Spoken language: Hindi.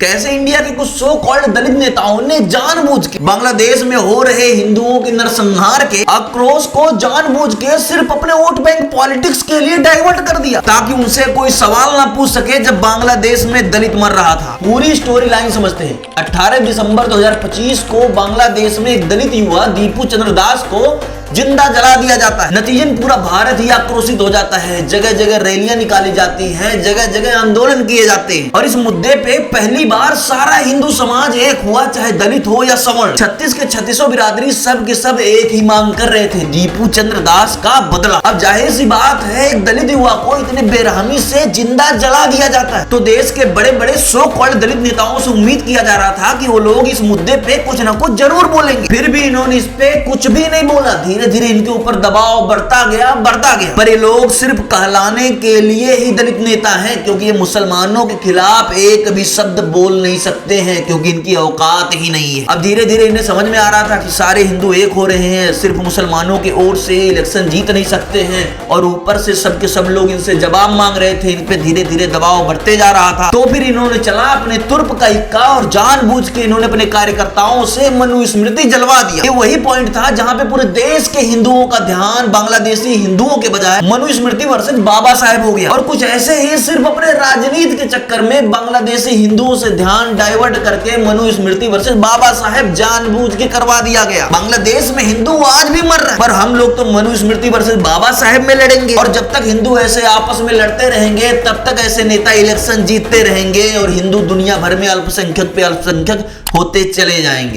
कैसे इंडिया के कुछ सो कॉल्ड दलित नेताओं ने जानबूझ के बांग्लादेश में हो रहे हिंदुओं के नरसंहार के आक्रोश को जानबूझ के सिर्फ अपने वोट बैंक पॉलिटिक्स के लिए डाइवर्ट कर दिया ताकि उनसे कोई सवाल ना पूछ सके जब बांग्लादेश में दलित मर रहा था। पूरी स्टोरी लाइन समझते हैं। 18 दिसंबर 2025 को बांग्लादेश में एक दलित युवा दीपू चंद्र दास को जिंदा जला दिया जाता है। नतीजन पूरा भारत ही आक्रोशित हो जाता है। जगह जगह रैलियां निकाली जाती हैं, जगह जगह आंदोलन किए जाते हैं और इस मुद्दे पे पहली बार सारा हिंदू समाज एक हुआ, चाहे दलित हो या सवर्ण। 36 के 36 बिरादरी सब के सब एक ही मांग कर रहे थे, दीपू चंद्र दास का बदला। अब जाहिर सी बात है, एक दलित युवा को इतने बेरहमी से जिंदा जला दिया जाता है तो देश के बड़े बड़े सो कॉल्ड दलित नेताओं से उम्मीद किया जा रहा था कि वो लोग इस मुद्दे पे कुछ ना कुछ जरूर बोलेंगे। फिर भी इन्होंने इस पे कुछ भी नहीं बोला। धीरे धीरे इनके ऊपर दबाव बढ़ता गया। पर ये लोग सिर्फ कहलाने के लिए ही दलित नेता हैं, क्योंकि ये मुसलमानों के खिलाफ एक भी शब्द बोल नहीं सकते हैं, क्योंकि इनकी औकात ही नहीं है। अब धीरे धीरे इन्हें समझ में आ रहा था कि सारे हिंदू एक हो रहे हैं, सिर्फ मुसलमानों की ओर से इलेक्शन जीत नहीं सकते हैं और ऊपर से सबके सब लोग इनसे जवाब मांग रहे थे। इन पे धीरे धीरे दबाव बढ़ते जा रहा था। तो फिर इन्होंने चला अपने तुर्प का इक्का और जानबूझ के इन्होंने अपने कार्यकर्ताओं से मनुस्मृति जलवा दिया। ये वही पॉइंट था जहां पे पूरे देश के हिंदुओं का ध्यान बांग्लादेशी हिंदुओं के बजाय मनुस्मृति वर्सेस बाबा साहेब हो गया। और कुछ ऐसे ही सिर्फ अपने राजनीति के चक्कर में बांग्लादेशी हिंदुओं से ध्यान डाइवर्ट करके मनुस्मृति वर्सेस बाबा साहेब जानबूझ के करवा दिया गया। बांग्लादेश में हिंदू आज भी मर रहे हैं, पर हम लोग तो मनुस्मृति वर्सेस बाबा साहेब में लड़ेंगे। और जब तक हिंदू ऐसे आपस में लड़ते रहेंगे तब तक ऐसे नेता इलेक्शन जीतते रहेंगे और हिंदू दुनिया भर में अल्पसंख्यक पे अल्पसंख्यक होते चले जाएंगे।